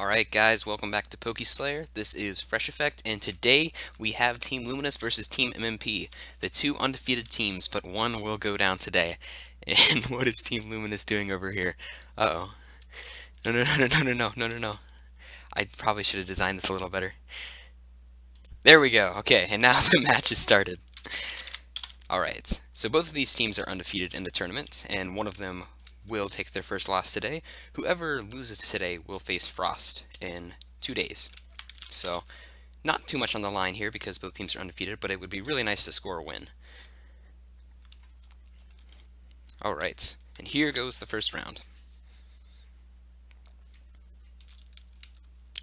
Alright guys, welcome back to PokeSlayer. This is Fresh Effect, and today we have Team Luminous versus Team MMP. The two undefeated teams, but one will go down today. And what is Team Luminous doing over here? Uh-oh. No, no, no, no, no, no, no, no, no. I probably should have designed this a little better. There we go. Okay, and now the match is started. Alright, so both of these teams are undefeated in the tournament, and one of them will take their first loss today. Whoever loses today will face Frost in 2 days. So, not too much on the line here because both teams are undefeated, but it would be really nice to score a win. Alright, and here goes the first round.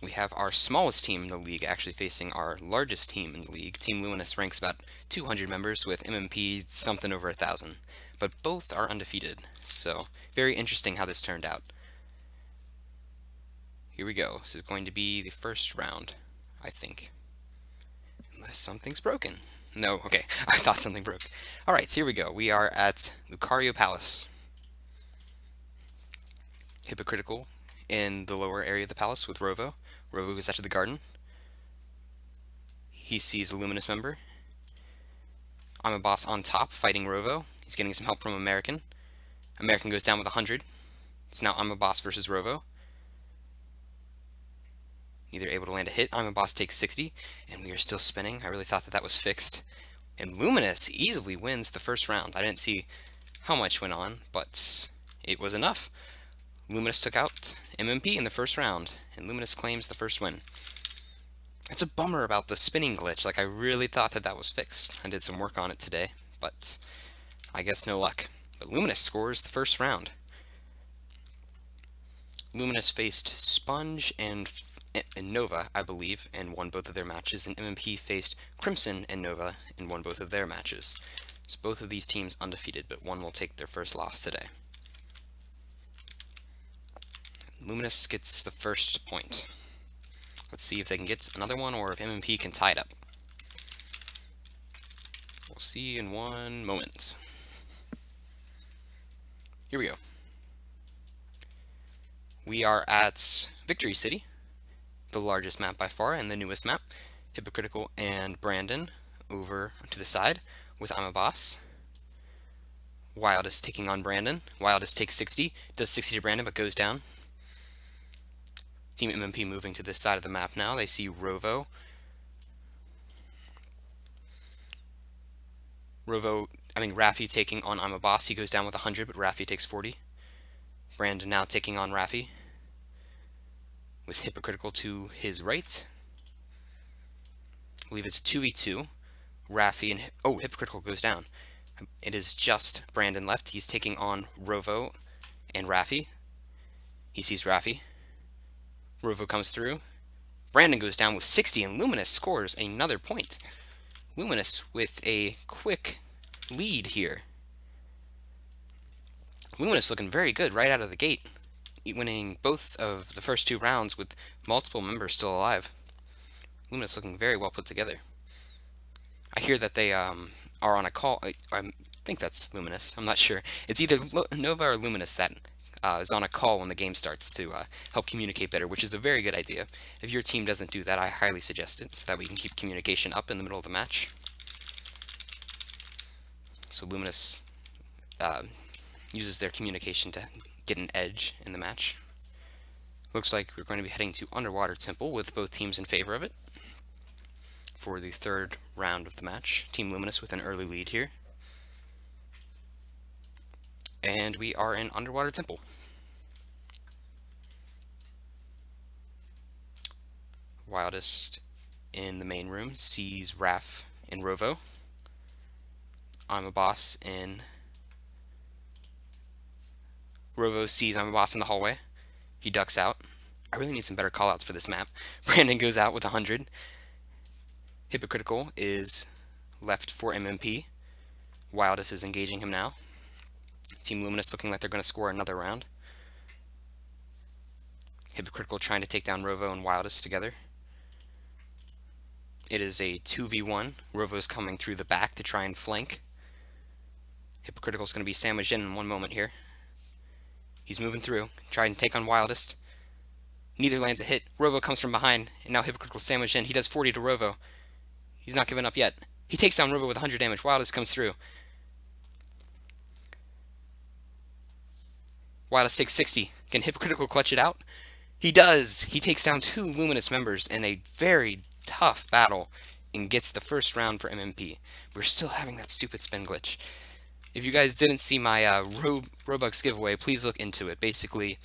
We have our smallest team in the league actually facing our largest team in the league. Team Luminous ranks about 200 members with MMP something over 1,000. But both are undefeated, so very interesting how this turned out. Here we go. This is going to be the first round, I think. Unless something's broken. No, okay, I thought something broke. Alright, here we go. We are at Lucario Palace. Hypocritical in the lower area of the palace with Rovo. Rovo goes out to the garden. He sees a Luminous member. I'm a boss on top fighting Rovo. He's getting some help from American. American goes down with 100. It's now I'm a boss versus Rovo. Neither able to land a hit. I'm a boss takes 60, and we are still spinning. I really thought that was fixed. And Luminous easily wins the first round. I didn't see how much went on, but it was enough. Luminous took out MMP in the first round, and Luminous claims the first win. It's a bummer about the spinning glitch. Like, I really thought that was fixed. I did some work on it today, but I guess no luck. But Luminous scores the first round. Luminous faced Sponge and Nova, I believe, and won both of their matches, and MMP faced Crimson and Nova and won both of their matches. So both of these teams undefeated, but one will take their first loss today. Luminous gets the first point. Let's see if they can get another one or if MMP can tie it up. We'll see in one moment. Here we go. We are at Victory City, the largest map by far and the newest map. Hypocritical and Brandon over to the side with I'm a Boss. Wildest taking on Brandon. Wildest takes 60, does 60 to Brandon but goes down. Team MMP moving to this side of the map now. They see Rovo. Raffi taking on I'm a Boss. He goes down with 100, but Raffi takes 40. Brandon now taking on Raffi with Hypocritical to his right. I believe it's a 2v2. Raffi and Hypocritical goes down. It is just Brandon left. He's taking on Rovo and Raffi. He sees Raffi. Rovo comes through. Brandon goes down with 60, and Luminous scores another point. Luminous with a quick lead here. Luminous looking very good right out of the gate, winning both of the first 2 rounds with multiple members still alive. Luminous looking very well put together. I hear that they are on a call. I think that's Luminous. I'm not sure. It's either Nova or Luminous that is on a call when the game starts to help communicate better, which is a very good idea. If your team doesn't do that, I highly suggest it, so that we can keep communication up in the middle of the match. So Luminous uses their communication to get an edge in the match. Looks like we're going to be heading to Underwater Temple with both teams in favor of it for the third round of the match. Team Luminous with an early lead here. And we are in Underwater Temple. Wildest in the main room sees Raph and Rovo. I'm a Boss in Rovo sees I'm a Boss in the hallway. He ducks out. I really need some better callouts for this map. Brandon goes out with 100. Hypocritical is left for MMP. Wildest is engaging him now. Team Luminous looking like they're going to score another round. Hypocritical trying to take down Rovo and Wildest together. It is a 2v1. Rovo's coming through the back to try and flank. Hypocritical's going to be sandwiched in one moment here. He's moving through, trying to take on Wildest. Neither lands a hit. Rovo comes from behind, and now Hypocritical sandwiched in. He does 40 to Rovo. He's not giving up yet. He takes down Rovo with 100 damage. Wildest comes through. Wildest takes 60. Can Hypocritical clutch it out? He does! He takes down 2 Luminous members in a very tough battle and gets the first round for MMP. We're still having that stupid spin glitch. If you guys didn't see my Robux giveaway, please look into it. Basically,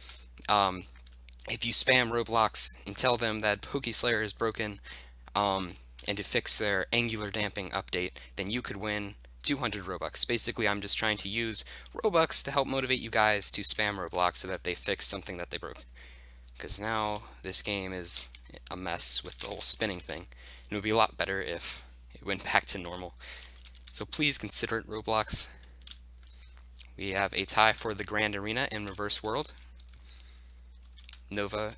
if you spam Roblox and tell them that PokeSlayer is broken, and to fix their angular damping update, then you could win 200 Robux. Basically, I'm just trying to use Robux to help motivate you guys to spam Roblox so that they fix something that they broke. Because now this game is a mess with the whole spinning thing. It would be a lot better if it went back to normal. So please consider it, Roblox. We have a tie for the Grand Arena in Reverse World. MMP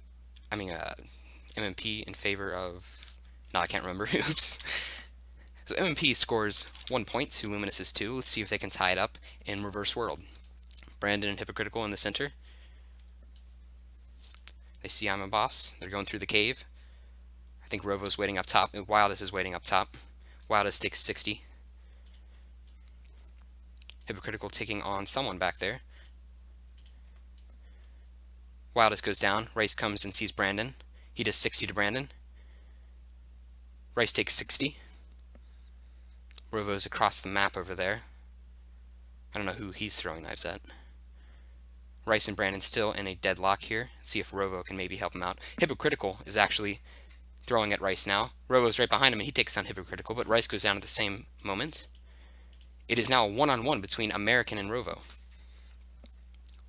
in favor of... No, I can't remember. Oops. So MMP scores 1 point to Luminous's 2. Let's see if they can tie it up in Reverse World. Brandon and Hypocritical in the center. They see I'm a boss. They're going through the cave. I think Rovo's waiting up top. Wildest is waiting up top. Wildest takes 60. Hypocritical taking on someone back there. Wildest goes down. Rice comes and sees Brandon. He does 60 to Brandon. Rice takes 60. Rovo's across the map over there. I don't know who he's throwing knives at. Rice and Brandon still in a deadlock here. See if Rovo can maybe help him out. Hypocritical is actually throwing at Rice now. Rovo's right behind him and he takes down Hypocritical, but Rice goes down at the same moment. It is now a one-on-one between American and Rovo.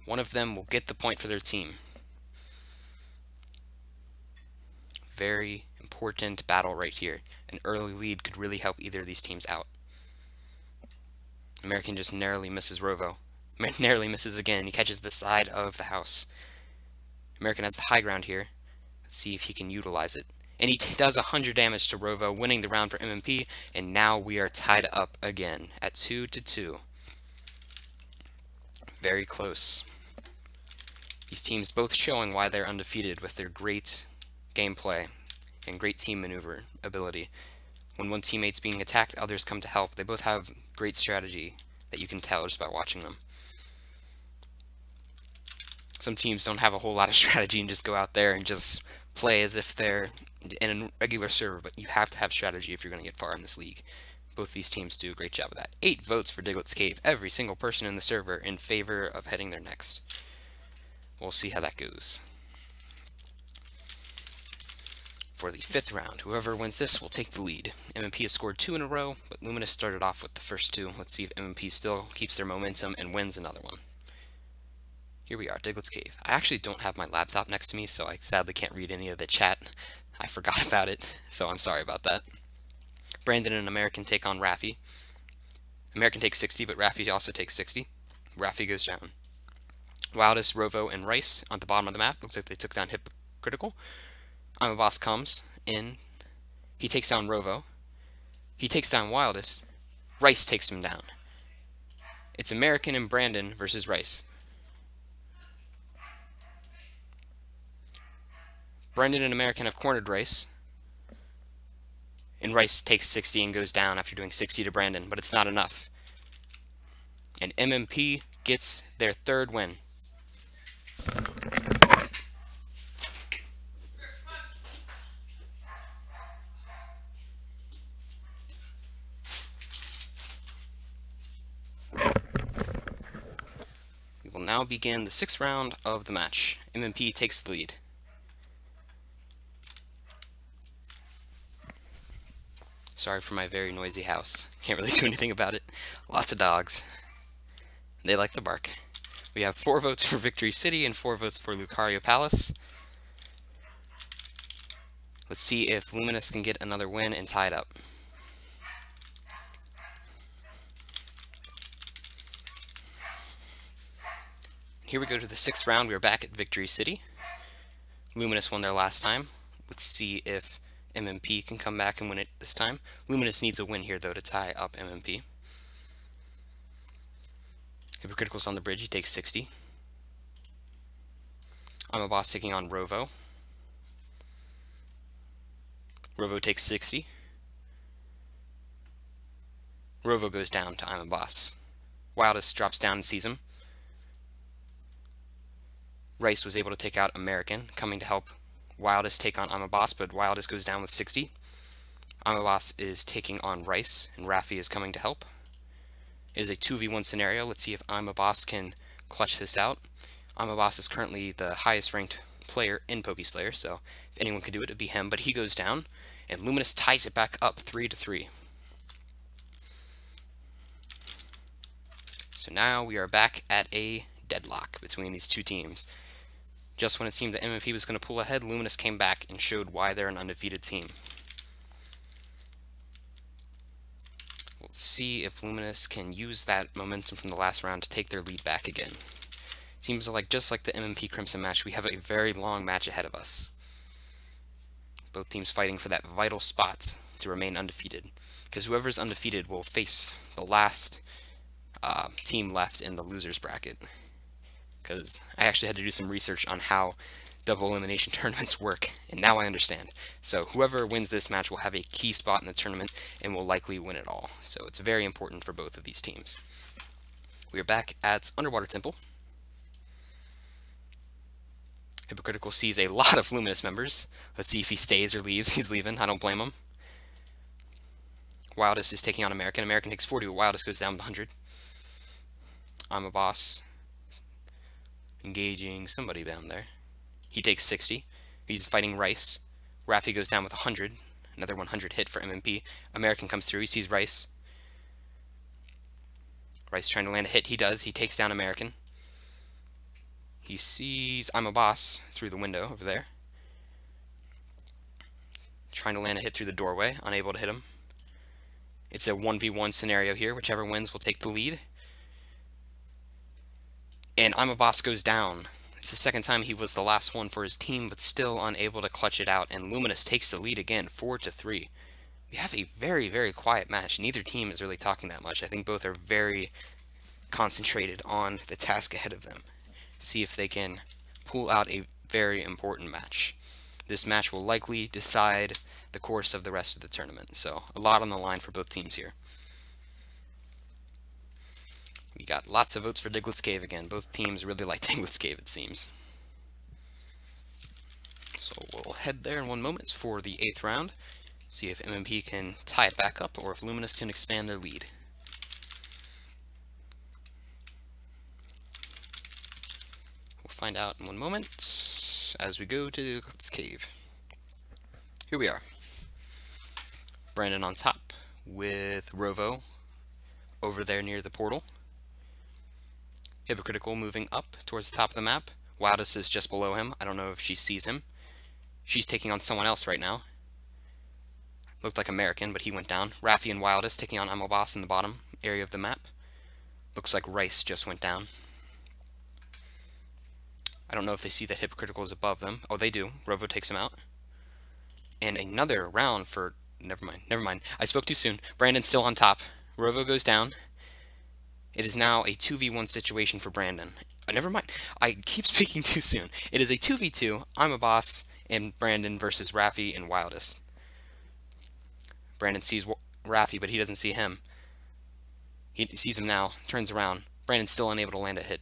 One of them will get the point for their team. Very important battle right here. An early lead could really help either of these teams out. American just narrowly misses Rovo. Narrowly misses again. He catches the side of the house. American has the high ground here. Let's see if he can utilize it. And he does 100 damage to Rovo, winning the round for MMP. And now we are tied up again at 2-2. Very close. These teams both showing why they're undefeated with their great gameplay and great team maneuver ability. When one teammate's being attacked, others come to help. They both have great strategy that you can tell just by watching them. Some teams don't have a whole lot of strategy and just go out there and just play as if they're in a regular server, but you have to have strategy if you're going to get far in this league. Both these teams do a great job of that. 8 votes for Diglett's Cave. Every single person in the server in favor of heading there next. We'll see how that goes. For the 5th round, whoever wins this will take the lead. MMP has scored 2 in a row, but Luminous started off with the first 2. Let's see if MMP still keeps their momentum and wins another one. Here we are, Diglett's Cave. I actually don't have my laptop next to me, so I sadly can't read any of the chat. I forgot about it, so I'm sorry about that. Brandon and American take on Raffi. American takes 60, but Raffi also takes 60. Raffi goes down. Wildest, Rovo, and Rice on the bottom of the map. Looks like they took down Hypocritical. I'm a Boss comes in. He takes down Rovo. He takes down Wildest. Rice takes him down. It's American and Brandon versus Rice. Brandon and American have cornered Rice. And Rice takes 60 and goes down after doing 60 to Brandon, but it's not enough. And MMP gets their 3rd win. We will now begin the 6th round of the match. MMP takes the lead. Sorry for my very noisy house. Can't really do anything about it. Lots of dogs. They like to bark. We have 4 votes for Victory City and 4 votes for Lucario Palace. Let's see if Luminous can get another win and tie it up. Here we go to the 6th round. We are back at Victory City. Luminous won their last time. Let's see if MMP can come back and win it this time. Luminous needs a win here, though, to tie up MMP. Hypocritical's on the bridge. He takes 60. I'm a Boss taking on Rovo. Rovo takes 60. Rovo goes down to I'm a Boss. Wildest drops down and sees him. Rice was able to take out American, coming to help Wildest take on I'm a Boss, but Wildest goes down with 60. I'm a Boss is taking on Rice, and Raffi is coming to help. It is a 2v1 scenario. Let's see if I'm a Boss can clutch this out. I'm a Boss is currently the highest ranked player in PokeSlayer, so if anyone could do it, it'd be him, but he goes down, and Luminous ties it back up 3-3. So now we are back at a deadlock between these two teams. Just when it seemed that MMP was going to pull ahead, Luminous came back and showed why they're an undefeated team. Let's see if Luminous can use that momentum from the last round to take their lead back again. Seems like just like the MMP Crimson match, we have a very long match ahead of us. Both teams fighting for that vital spot to remain undefeated, because whoever's undefeated will face the last team left in the losers bracket. Because I actually had to do some research on how double elimination tournaments work, and now I understand. So whoever wins this match will have a key spot in the tournament and will likely win it all. So it's very important for both of these teams. We are back at Underwater Temple. Hypocritical sees a lot of Luminous members. Let's see if he stays or leaves. He's leaving. I don't blame him. Wildest is taking on American. American takes 40, but Wildest goes down with 100. I'm a Boss. Engaging somebody down there. He takes 60. He's fighting Rice. Raffi goes down with 100. Another 100 hit for MMP. American comes through. He sees Rice. Rice trying to land a hit. He does. He takes down American. He sees I'm a Boss through the window over there. Trying to land a hit through the doorway. Unable to hit him. It's a 1v1 scenario here. Whichever wins will take the lead. And I'm a Boss goes down. It's the second time he was the last one for his team, but still unable to clutch it out. And Luminous takes the lead again, 4-3. We have a very, very quiet match. Neither team is really talking that much. I think both are very concentrated on the task ahead of them. See if they can pull out a very important match. This match will likely decide the course of the rest of the tournament. So a lot on the line for both teams here. We got lots of votes for Diglett's Cave again. Both teams really like Diglett's Cave, it seems. So we'll head there in one moment for the 8th round. See if MMP can tie it back up or if Luminous can expand their lead. We'll find out in one moment as we go to Diglett's Cave. Here we are. Brandon on top with Rovo over there near the portal. Hypocritical moving up towards the top of the map. Wildest is just below him. I don't know if she sees him. She's taking on someone else right now. Looked like American, but he went down. Raffi and Wildest taking on I'm a Boss in the bottom area of the map. Looks like Rice just went down. I don't know if they see that Hypocritical is above them. Oh, they do. Rovo takes him out. And another round for... Never mind. I spoke too soon. Brandon's still on top. Rovo goes down. It is now a 2v1 situation for Brandon. Oh, never mind. I keep speaking too soon. It is a 2v2. I'm a Boss and Brandon versus Raffi and Wildest. Brandon sees Raffi, but he doesn't see him. He sees him now. Turns around. Brandon's still unable to land a hit.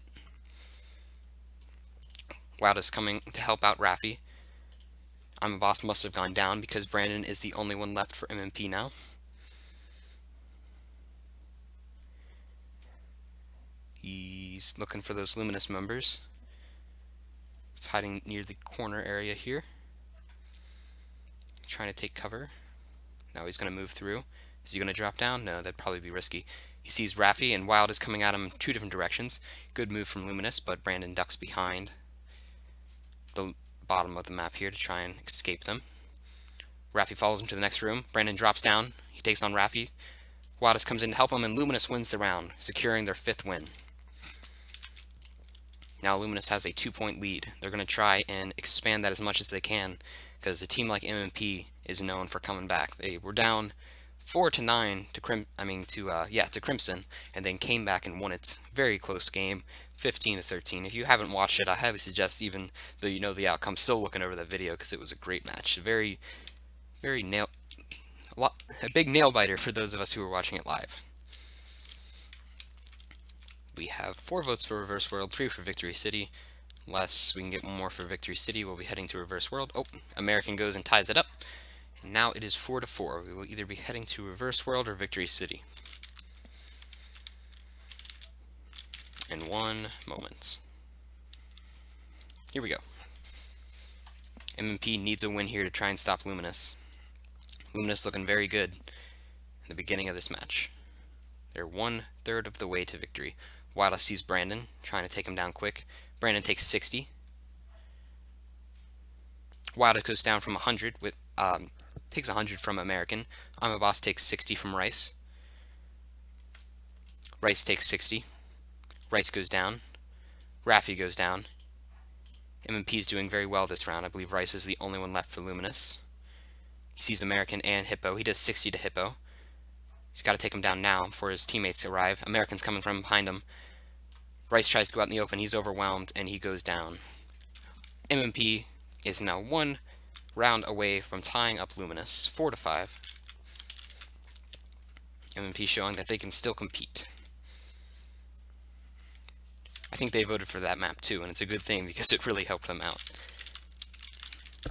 Wildest coming to help out Raffi. I'm a Boss must have gone down because Brandon is the only one left for MMP now. He's looking for those Luminous members. He's hiding near the corner area here. Trying to take cover. Now he's going to move through. Is he going to drop down? No, that'd probably be risky. He sees Raffi and Wild is coming at him in 2 different directions. Good move from Luminous, but Brandon ducks behind the bottom of the map here to try and escape them. Raffi follows him to the next room. Brandon drops down. He takes on Raffi. Wildest comes in to help him, and Luminous wins the round, securing their 5th win. Now Luminous has a 2-point lead. They're going to try and expand that as much as they can, because a team like MMP is known for coming back. They were down 4-9 to Crimson, and then came back and won it. Very close game, 15-13. If you haven't watched it, I highly suggest, even though you know the outcome, still looking over that video because it was a great match. Very, very a big nail biter for those of us who are watching it live. We have 4 votes for Reverse World, 3 for Victory City. Unless we can get 1 more for Victory City, we'll be heading to Reverse World. Oh, American goes and ties it up. And now it is 4-4. We will either be heading to Reverse World or Victory City. In 1 moment. Here we go. MMP needs a win here to try and stop Luminous. Luminous looking very good in the beginning of this match. They're 1/3 of the way to victory. Wildest sees Brandon, trying to take him down quick. Brandon takes 60. Wildest goes down from 100 with takes 100 from American. I'm a Boss takes 60 from Rice. Rice takes 60. Rice goes down. Raffi goes down. MMP is doing very well this round. I believe Rice is the only one left for Luminous. He sees American and Hippo. He does 60 to Hippo. He's got to take him down now before his teammates arrive. American's coming from behind him. Rice tries to go out in the open. He's overwhelmed, and he goes down. MMP is now 1 round away from tying up Luminous, 4-5. MMP showing that they can still compete. I think they voted for that map too, and it's a good thing because it really helped them out.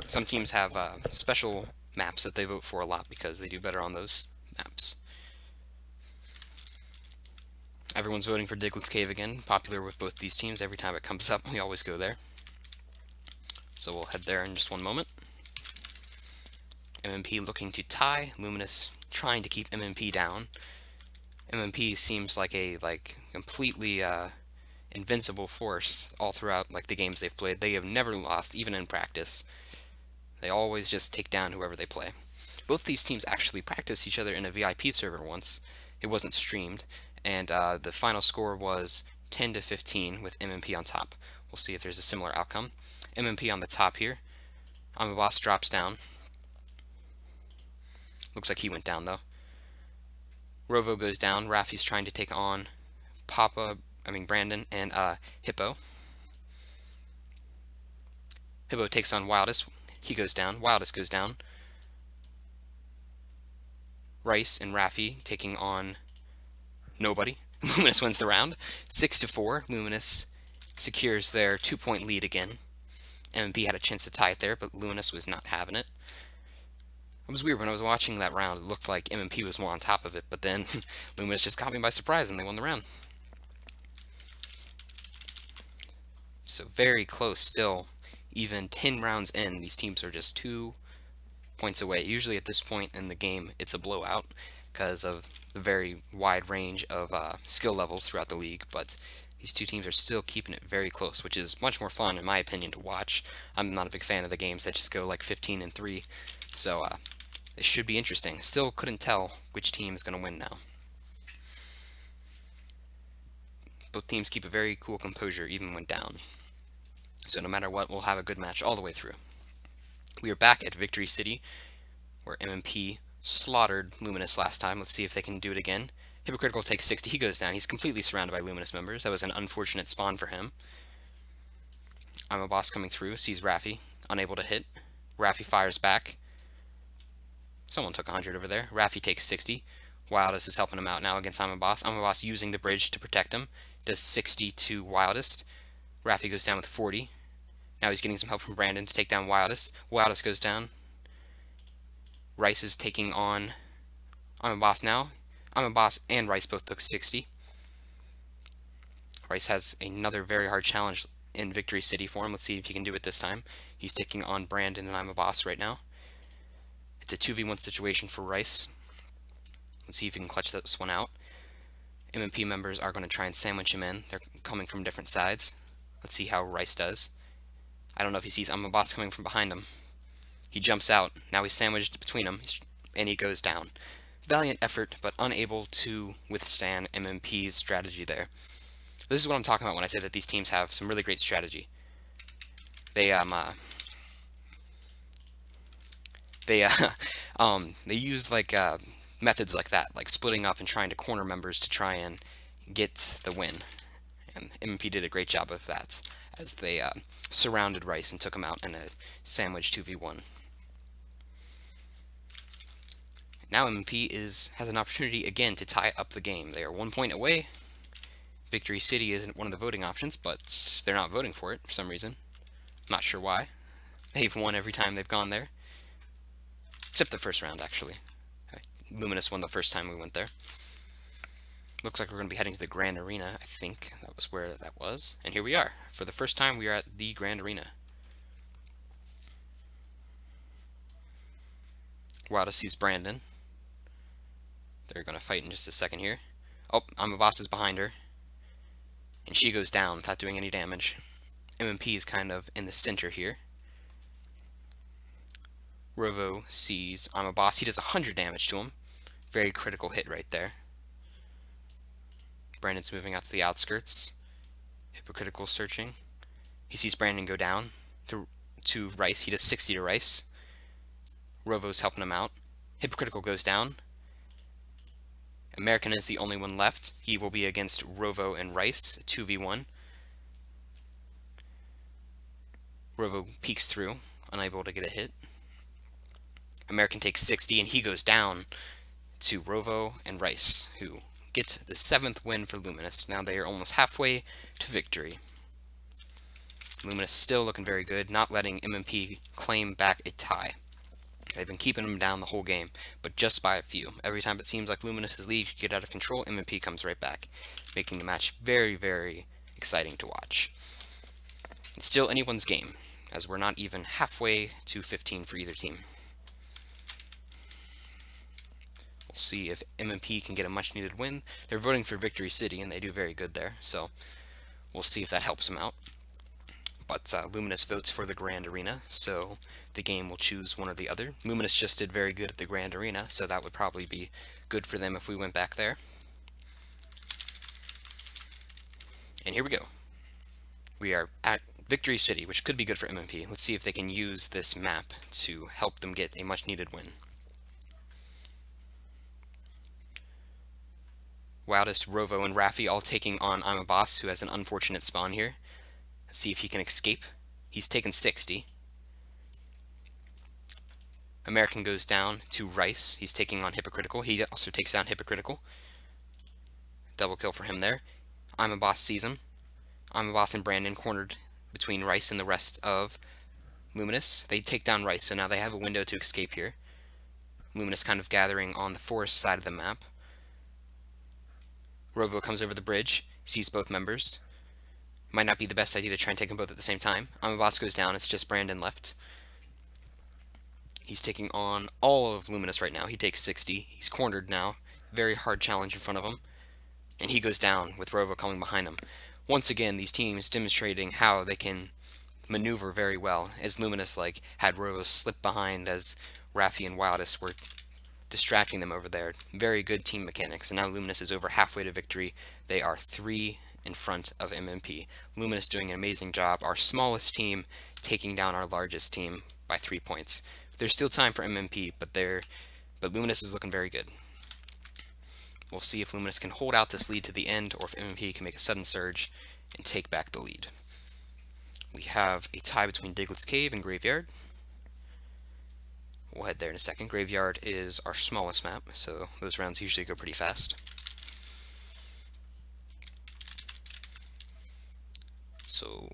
Some teams have special maps that they vote for a lot because they do better on those maps. Everyone's voting for Diglett's Cave again, popular with both these teams. Every time it comes up, we always go there. So we'll head there in just 1 moment. MMP looking to tie, Luminous trying to keep MMP down. MMP seems like a completely invincible force all throughout the games they've played. They have never lost, even in practice. They always just take down whoever they play. Both these teams actually practiced each other in a VIP server once. It wasn't streamed, and the final score was 10-15 with MMP on top. We'll see if there's a similar outcome. MMP on the top here. I'm a Boss drops down. Looks like he went down though. Rovo goes down. Raffi's trying to take on Brandon and Hippo. Hippo takes on Wildest. He goes down. Wildest goes down. Rice and Raffi taking on nobody. Luminous wins the round. 6-4. Luminous secures their 2-point lead again. MMP had a chance to tie it there, but Luminous was not having it. It was weird when I was watching that round. It looked like MMP was more on top of it, but then Luminous just caught me by surprise and they won the round. So very close still. Even 10 rounds in, these teams are just 2 points away. Usually at this point in the game, it's a blowout because of the very wide range of skill levels throughout the league, but these two teams are still keeping it very close, which is much more fun, in my opinion, to watch. I'm not a big fan of the games that just go like 15-3, so it should be interesting. Still couldn't tell which team is going to win now. Both teams keep a very cool composure even when down. So no matter what, we'll have a good match all the way through. We are back at Victory City, where MMP slaughtered Luminous last time. Let's see if they can do it again. Hypocritical takes 60. He goes down. He's completely surrounded by Luminous members. That was an unfortunate spawn for him. I'm a Boss coming through. Sees Raffi. Unable to hit. Raffi fires back. Someone took 100 over there. Raffi takes 60. Wildest is helping him out now against I'm a Boss. I'm a Boss using the bridge to protect him. Does 60 to Wildest. Raffi goes down with 40. Now he's getting some help from Brandon to take down Wildest. Wildest goes down. Rice is taking on I'm a Boss now. I'm a Boss and Rice both took 60. Rice has another very hard challenge in Victory City for him. Let's see if he can do it this time. He's taking on Brandon and I'm a Boss right now. It's a 2v1 situation for Rice. Let's see if he can clutch this one out. MMP members are going to try and sandwich him in. They're coming from different sides. Let's see how Rice does. I don't know if he sees I'm a Boss coming from behind him. He jumps out. Now he's sandwiched between them, and he goes down. Valiant effort, but unable to withstand MMP's strategy there. This is what I'm talking about when I say that these teams have some really great strategy. They use methods like that, like splitting up and trying to corner members to try and get the win. And MMP did a great job of that, as they surrounded Rice and took him out in a sandwich 2v1. Now MMP has an opportunity again to tie up the game. They are 1 point away. Victory City isn't one of the voting options, but they're not voting for it for some reason. Not sure why. They've won every time they've gone there. Except the first round, actually. Luminous won the first time we went there. Looks like we're going to be heading to the Grand Arena. I think that was where that was. And here we are. For the first time, we are at the Grand Arena. Wildest sees Brandon. They're going to fight in just a second here. Oh, Boss is behind her. And she goes down without doing any damage. MMP is kind of in the center here. Rovo sees Boss. He does 100 damage to him. Very critical hit right there. Brandon's moving out to the outskirts. Hypocritical searching. He sees Brandon go down to Rice. He does 60 to Rice. Rovo's helping him out. Hypocritical goes down. American is the only one left. He will be against Rovo and Rice, 2v1. Rovo peeks through, unable to get a hit. American takes 60, and he goes down to Rovo and Rice, who get the 7th win for Luminous. Now they are almost halfway to victory. Luminous still looking very good, not letting MMP claim back a tie. They've been keeping them down the whole game, but just by a few. Every time it seems like Luminous's lead could get out of control, MMP comes right back, making the match very, very exciting to watch. It's still anyone's game, as we're not even halfway to 15 for either team. We'll see if MMP can get a much-needed win. They're voting for Victory City, and they do very good there, so we'll see if that helps them out. But Luminous votes for the Grand Arena, so the game will choose one or the other. Luminous just did very good at the Grand Arena, so that would probably be good for them if we went back there. And here we go. We are at Victory City, which could be good for MMP. Let's see if they can use this map to help them get a much-needed win. Wildest, Rovo, and Raffi all taking on I'm a Boss, who has an unfortunate spawn here. Let's see if he can escape. He's taken 60. American goes down to Rice. He's taking on Hypocritical. He also takes down Hypocritical. Double kill for him there. I'm a Boss sees him. I'm a Boss and Brandon cornered between Rice and the rest of Luminous. They take down Rice, so now they have a window to escape here. Luminous kind of gathering on the forest side of the map. Rovo comes over the bridge, sees both members. Might not be the best idea to try and take them both at the same time. I'm a Boss goes down, it's just Brandon left. He's taking on all of Luminous right now. He takes 60. He's cornered now. Very hard challenge in front of him. And he goes down with Rovo coming behind him. Once again, these teams demonstrating how they can maneuver very well, as Luminous had Rovo slip behind as Raffi and Wildest were distracting them over there. Very good team mechanics, and now Luminous is over halfway to victory. They are 3 in front of MMP. Luminous doing an amazing job. Our smallest team taking down our largest team by 3 points. There's still time for MMP, but Luminous is looking very good. We'll see if Luminous can hold out this lead to the end, or if MMP can make a sudden surge and take back the lead. We have a tie between Diglett's Cave and Graveyard. We'll head there in a second. Graveyard is our smallest map, so those rounds usually go pretty fast. So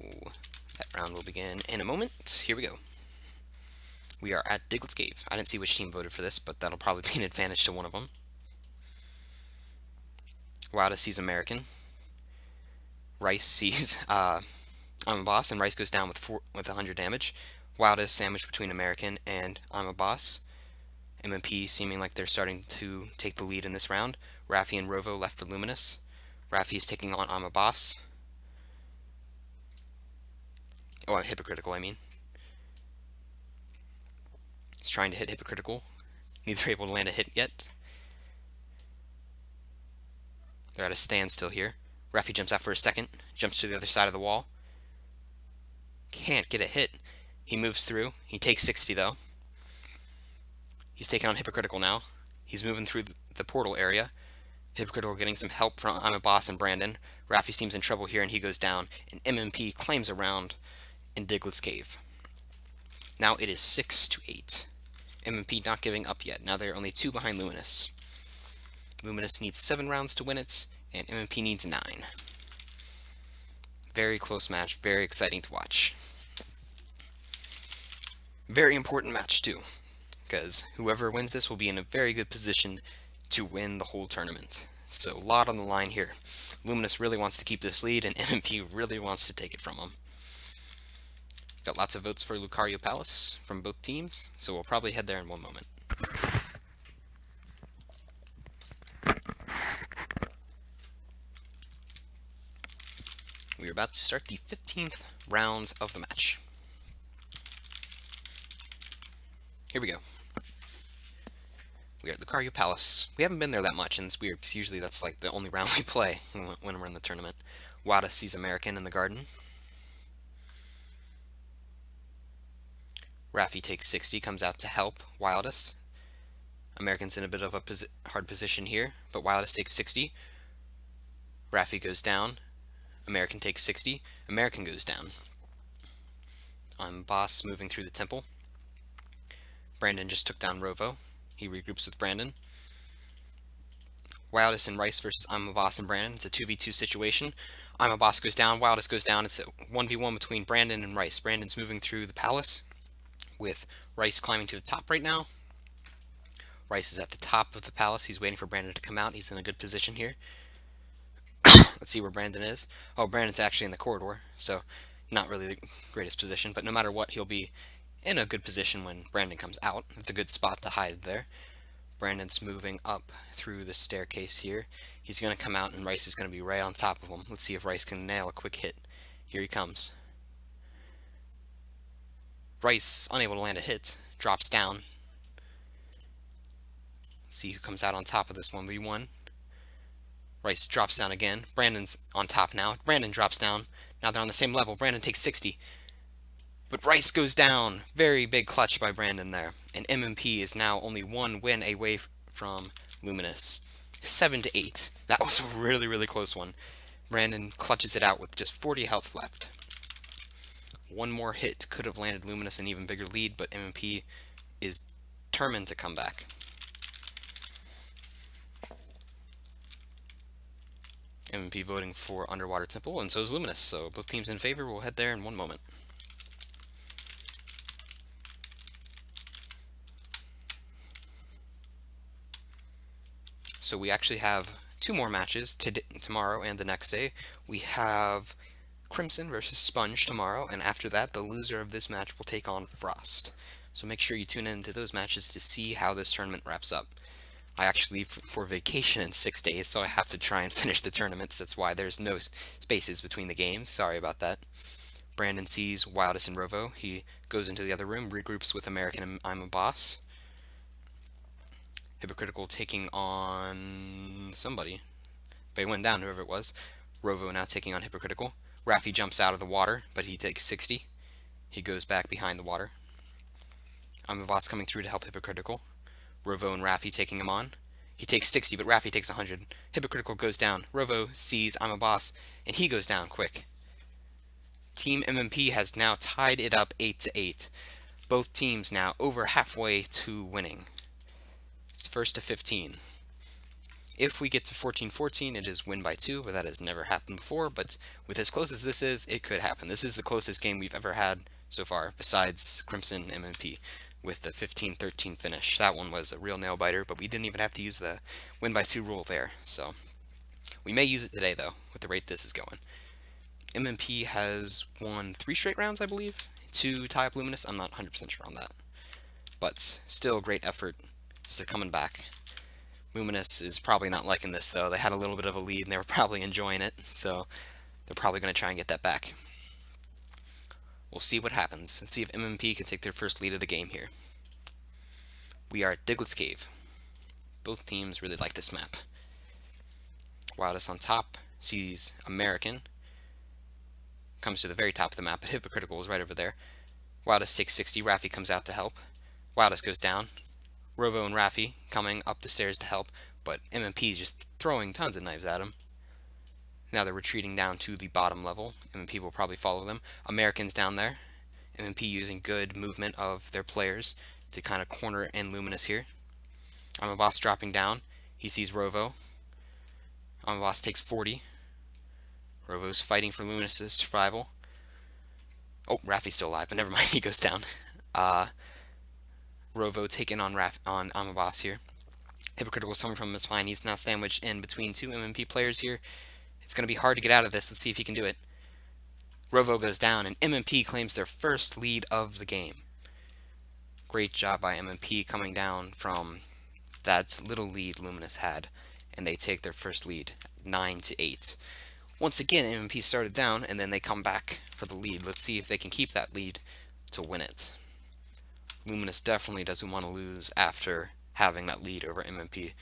that round will begin in a moment. Here we go. We are at Diglett's Cave. I didn't see which team voted for this, but that'll probably be an advantage to one of them. Wildest sees American. Rice sees I'm a Boss, and Rice goes down with 100 damage. Wildest sandwiched between American and I'm a Boss. MMP seeming like they're starting to take the lead in this round. Raffi and Rovo left for Luminous. Raffi is taking on I'm a Boss. Oh, Hypocritical, I mean. He's trying to hit Hypocritical. Neither able to land a hit yet. They're at a standstill here. Raffi jumps out for a second. Jumps to the other side of the wall. Can't get a hit. He moves through. He takes 60 though. He's taking on Hypocritical now. He's moving through the portal area. Hypocritical getting some help from I'm a Boss and Brandon. Raffi seems in trouble here and he goes down. And MMP claims a round in Diglett's Cave. Now it is 6-8. MMP not giving up yet. Now they're only 2 behind Luminous. Luminous needs 7 rounds to win it, and MMP needs 9. Very close match, very exciting to watch. Very important match too, because whoever wins this will be in a very good position to win the whole tournament. So a lot on the line here. Luminous really wants to keep this lead, and MMP really wants to take it from him. Got lots of votes for Lucario Palace from both teams, so we'll probably head there in one moment. We are about to start the 15th round of the match. Here we go. We are at Lucario Palace. We haven't been there that much, and it's weird, because usually that's like the only round we play when we're in the tournament. Wada sees American in the garden. Raffi takes 60, comes out to help Wildus. American's in a bit of a hard position here, but Wildus takes 60. Raffi goes down. American takes 60. American goes down. Boss moving through the temple. Brandon just took down Rovo. He regroups with Brandon. Wildus and Rice versus I'm a Boss and Brandon. It's a 2v2 situation. I'm a Boss goes down, Wildus goes down. It's a 1v1 between Brandon and Rice. Brandon's moving through the palace with Rice climbing to the top right now. Rice is at the top of the palace. He's waiting for Brandon to come out. He's in a good position here. Let's see where Brandon is. Oh, Brandon's actually in the corridor, so not really the greatest position, but no matter what, he'll be in a good position when Brandon comes out. It's a good spot to hide there. Brandon's moving up through the staircase here. He's going to come out, and Rice is going to be right on top of him. Let's see if Rice can nail a quick hit. Here he comes. Rice, unable to land a hit, drops down. Let's see who comes out on top of this 1v1. Rice drops down again. Brandon's on top now. Brandon drops down. Now they're on the same level. Brandon takes 60. But Rice goes down. Very big clutch by Brandon there. And MMP is now only 1 win away from Luminous. 7-8. That was a really, really close one. Brandon clutches it out with just 40 health left. One more hit could have landed Luminous an even bigger lead, but MMP is determined to come back. MMP voting for Underwater Temple, and so is Luminous, so both teams in favor. We'll head there in one moment. So we actually have 2 more matches tomorrow and the next day. We have Crimson versus Sponge tomorrow, and after that, the loser of this match will take on Frost. So make sure you tune in to those matches to see how this tournament wraps up. I actually leave for vacation in 6 days, so I have to try and finish the tournaments. That's why there's no spaces between the games. Sorry about that. Brandon sees Wildus and Rovo. He goes into the other room, regroups with American and I'm a Boss. Hypocritical taking on somebody. They went down, whoever it was. Rovo now taking on Hypocritical. Raffi jumps out of the water, but he takes 60. He goes back behind the water. I'm a Boss coming through to help Hypocritical. Rovo and Raffi taking him on. He takes 60, but Raffi takes 100. Hypocritical goes down. Rovo sees I'm a Boss, and he goes down quick. Team MMP has now tied it up 8-8. Both teams now over halfway to winning. It's 1st to 15. If we get to 14-14, it is win by 2, but that has never happened before. But with as close as this is, it could happen. This is the closest game we've ever had so far, besides Crimson MMP, with the 15-13 finish. That one was a real nail-biter, but we didn't even have to use the win by 2 rule there. So we may use it today, though, with the rate this is going. MMP has won 3 straight rounds, I believe, to tie up Luminous. I'm not 100% sure on that. But still a great effort. So they're coming back. Luminous is probably not liking this, though. They had a little bit of a lead, and they were probably enjoying it, so they're probably going to try and get that back. We'll see what happens, and see if MMP can take their first lead of the game here. We are at Diglett's Cave. Both teams really like this map. Wildus on top sees American. Comes to the very top of the map, but Hypocritical is right over there. Wildus takes 60. Raffi comes out to help. Wildus goes down. Rovo and Raffi coming up the stairs to help, but MMP is just throwing tons of knives at him. Now they're retreating down to the bottom level. MMP will probably follow them. American's down there. MMP using good movement of their players to kind of corner in Luminous here. I'm a boss dropping down. He sees Rovo. I'm a boss takes 40. Rovo's fighting for Luminous's survival. Oh, Raffi's still alive, but never mind, he goes down. Rovo taking on Amabas here. Hypocritical is coming from his spine. He's now sandwiched in between two MMP players here. It's going to be hard to get out of this. Let's see if he can do it. Rovo goes down, and MMP claims their first lead of the game. Great job by MMP coming down from that little lead Luminous had, and they take their first lead, 9-8. Once again, MMP started down, and then they come back for the lead. Let's see if they can keep that lead to win it. Luminous definitely doesn't want to lose after having that lead over MMP.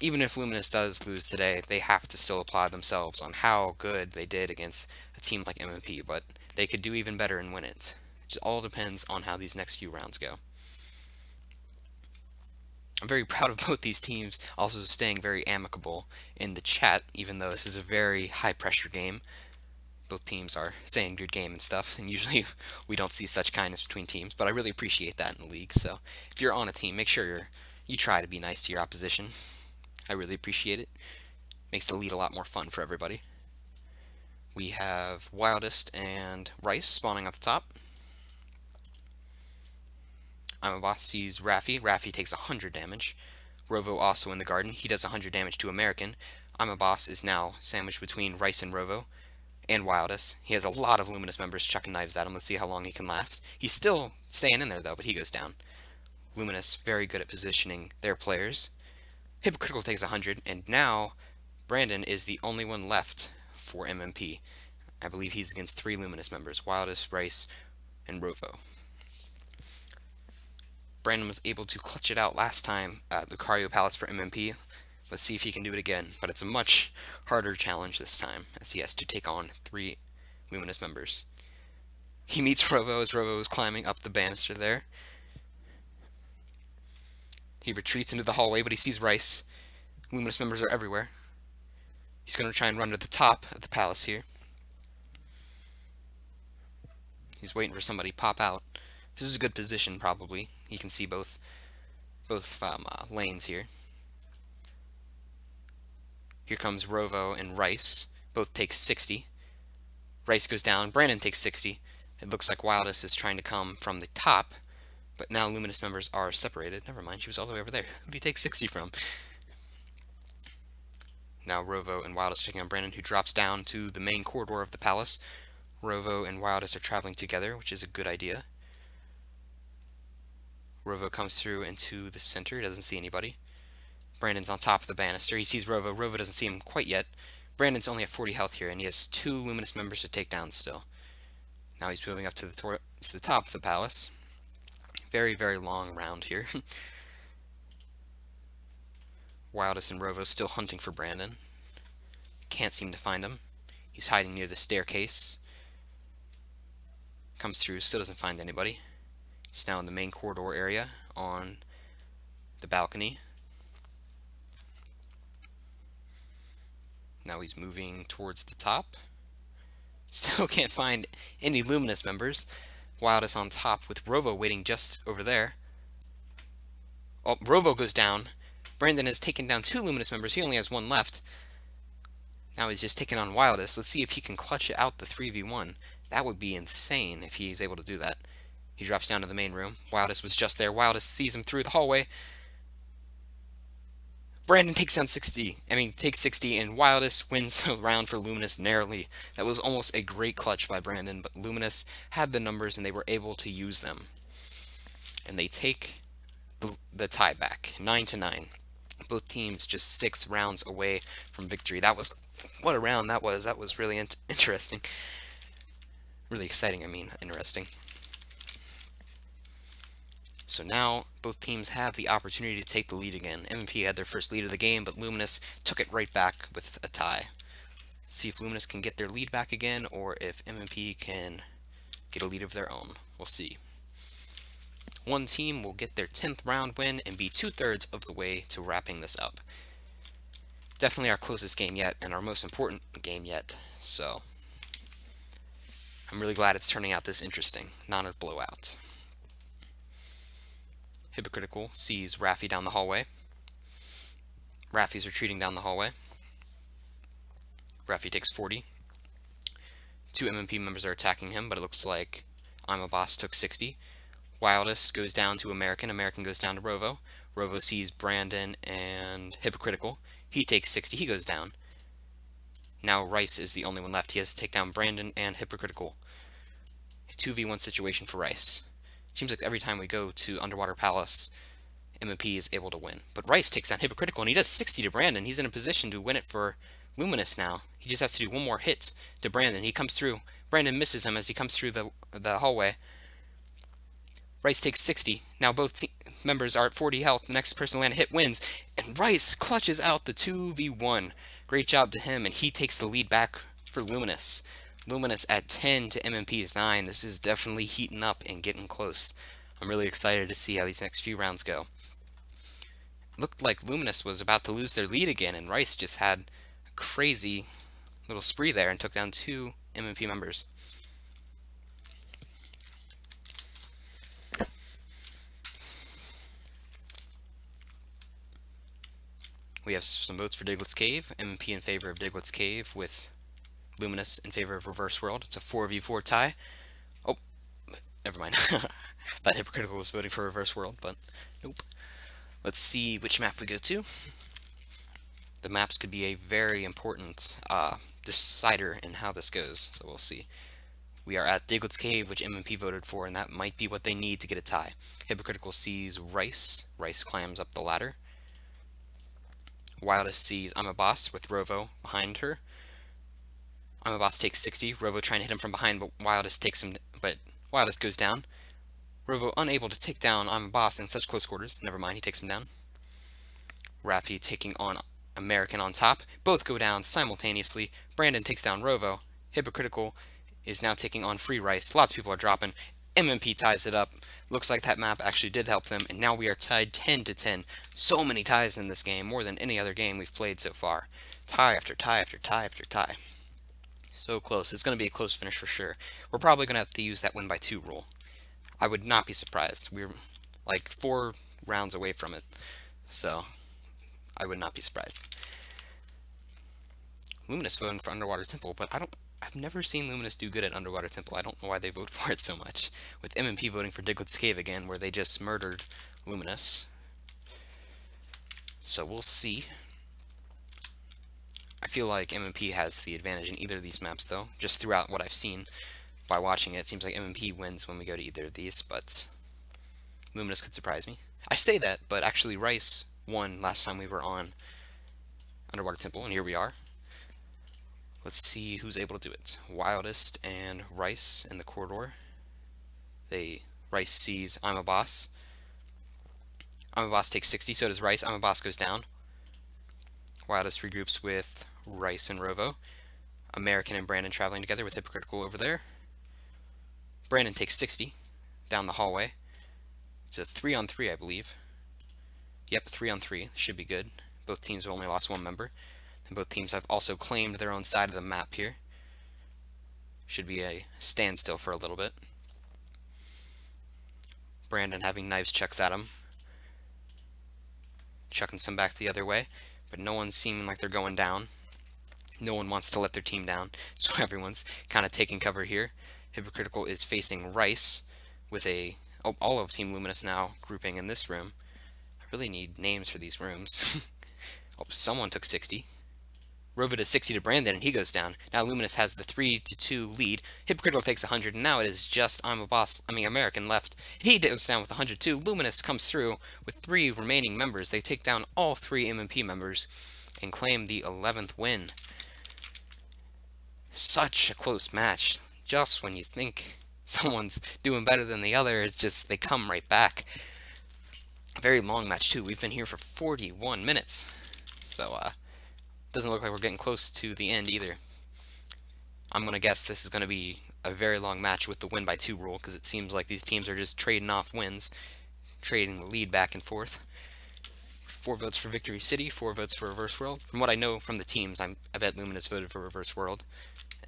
Even if Luminous does lose today, they have to still apply themselves on how good they did against a team like MMP, but they could do even better and win it. It just all depends on how these next few rounds go. I'm very proud of both these teams also staying very amicable in the chat, even though this is a very high-pressure game. Both teams are saying good game and stuff, and usually we don't see such kindness between teams, but I really appreciate that in the league. So if you're on a team, make sure you try to be nice to your opposition. I really appreciate it. Makes the lead a lot more fun for everybody. We have Wildest and Rice spawning at the top. Amabas sees Raffi. Raffi takes 100 damage. Rovo also in the garden. He does 100 damage to American. Amabas is now sandwiched between Rice and Rovo and Wildest. He has a lot of Luminous members chucking knives at him. Let's see how long he can last. He's still staying in there, though, but he goes down. Luminous very good at positioning their players. Hypocritical takes 100, and now Brandon is the only one left for MMP. I believe he's against 3 Luminous members, Wildest, Rice, and Rovo. Brandon was able to clutch it out last time at Lucario Palace for MMP. Let's see if he can do it again, but it's a much harder challenge this time, as he has to take on 3 Luminous members. He meets Rovo as Rovo is climbing up the banister there. He retreats into the hallway, but he sees Rice. Luminous members are everywhere. He's going to try and run to the top of the palace here. He's waiting for somebody to pop out. This is a good position, probably. He can see both lanes here. Here comes Rovo and Rice. Both take 60. Rice goes down. Brandon takes 60. It looks like Wildest is trying to come from the top, but now Luminous members are separated. Never mind, she was all the way over there. Who did he take 60 from? Now Rovo and Wildest are taking on Brandon, who drops down to the main corridor of the palace. Rovo and Wildest are traveling together, which is a good idea. Rovo comes through into the center. He doesn't see anybody. Brandon's on top of the banister. He sees Rovo. Rovo doesn't see him quite yet. Brandon's only at 40 health here, and he has 2 Luminous members to take down still. Now he's moving up to the top of the palace. Very, very long round here. Wildest and Rovo still hunting for Brandon. Can't seem to find him. He's hiding near the staircase. Comes through, still doesn't find anybody. He's now in the main corridor area on the balcony. Now he's moving towards the top. Still can't find any Luminous members. Wildest on top with Rovo waiting just over there. Oh, Rovo goes down. Brandon has taken down 2 Luminous members. He only has 1 left. Now he's just taking on Wildest. Let's see if he can clutch it out the 3v1. That would be insane if he's able to do that. He drops down to the main room. Wildest was just there. Wildest sees him through the hallway. Brandon takes down 60. Takes 60, and Wildest wins the round for Luminous narrowly. That was almost a great clutch by Brandon, but Luminous had the numbers and they were able to use them. And they take the tie back, 9-9. Both teams just 6 rounds away from victory. What a round that was. That was really interesting. Really exciting, interesting. So now, both teams have the opportunity to take the lead again. MMP had their first lead of the game, but Luminous took it right back with a tie. See if Luminous can get their lead back again, or if MMP can get a lead of their own. We'll see. One team will get their 10th round win and be 2/3 of the way to wrapping this up. Definitely our closest game yet, and our most important game yet, so I'm really glad it's turning out this interesting, not a blowout. Hypocritical sees Raffi down the hallway. Raffi's retreating down the hallway. Raffi takes 40. Two MMP members are attacking him, but it looks like I'm a Boss took 60. Wildest goes down to American. American goes down to Rovo. Rovo sees Brandon and Hypocritical. He takes 60. He goes down. Now Rice is the only one left. He has to take down Brandon and Hypocritical. A 2v1 situation for Rice. Seems like every time we go to Underwater Palace, MMP is able to win. But Rice takes down Hypocritical, and he does 60 to Brandon. He's in a position to win it for Luminous now. He just has to do one more hit to Brandon. He comes through. Brandon misses him as he comes through the hallway. Rice takes 60. Now both members are at 40 health. The next person to land a hit wins. And Rice clutches out the 2v1. Great job to him, and he takes the lead back for Luminous. Luminous at 10 to MMP's 9. This is definitely heating up and getting close. I'm really excited to see how these next few rounds go. Looked like Luminous was about to lose their lead again, and Rice just had a crazy little spree there and took down two MMP members. We have some votes for Diglett's Cave. MMP in favor of Diglett's Cave with Luminous in favor of Reverse World. It's a 4v4 tie. Oh, never mind. Thought Hypocritical was voting for Reverse World, but nope. Let's see which map we go to. The maps could be a very important decider in how this goes, so we'll see. We are at Diglett's Cave, which MMP voted for, and that might be what they need to get a tie. Hypocritical sees Rice. Rice climbs up the ladder. Wildest sees I'm a Boss with Rovo behind her. I'm a Boss takes 60. Rovo trying to hit him from behind, but Wildest goes down. Rovo unable to take down I'm a Boss in such close quarters. Never mind, he takes him down. Raffi taking on American on top. Both go down simultaneously. Brandon takes down Rovo. Hypocritical is now taking on Free Rice. Lots of people are dropping. MMP ties it up. Looks like that map actually did help them, and now we are tied 10 to 10. So many ties in this game, more than any other game we've played so far. Tie after tie after tie after tie. So close. It's going to be a close finish for sure. We're probably going to have to use that win by 2 rule. I would not be surprised. We're like 4 rounds away from it, so I would not be surprised. Luminous voting for Underwater Temple, but I've never seen Luminous do good at Underwater Temple. I don't know why they vote for it so much. With MMP voting for Diglett's Cave again, where they just murdered Luminous. So we'll see. I feel like MMP has the advantage in either of these maps, though. Just throughout what I've seen by watching it, it seems like MMP wins when we go to either of these, but Luminous could surprise me. I say that, but actually Rice won last time we were on Underwater Temple, and here we are. Let's see who's able to do it. Wildest and Rice in the corridor. Rice sees I'm a Boss. I'm a Boss takes 60, so does Rice. I'm a Boss goes down. Wildest regroups with Rice and Rovo. American and Brandon traveling together with Hypocritical over there. Brandon takes 60 down the hallway. It's a 3-on-3, I believe. Yep, 3-on-3. Should be good. Both teams have only lost 1 member. And both teams have also claimed their own side of the map here. Should be a standstill for a little bit. Brandon having knives chucked at him. Chucking some back the other way. But no one's seeming like they're going down. No one wants to let their team down. So everyone's kind of taking cover here. Hypocritical is facing Rice with all of Team Luminous now grouping in this room. I really need names for these rooms. Oh, someone took 60. Rovo does 60 to Brandon, and he goes down. Now Luminous has the 3-2 lead. Hypocritical takes 100, and now it is just American left. He goes down with 102. Luminous comes through with 3 remaining members. They take down all 3 MMP members and claim the 11th win. Such a close match. Just when you think someone's doing better than the other, it's just they come right back. A very long match, too. We've been here for 41 minutes. So, doesn't look like we're getting close to the end either. I'm going to guess this is going to be a very long match with the win by 2 rule, because it seems like these teams are just trading off wins, trading the lead back and forth. 4 votes for Victory City, 4 votes for Reverse World. From what I know from the teams, I bet Luminous voted for Reverse World,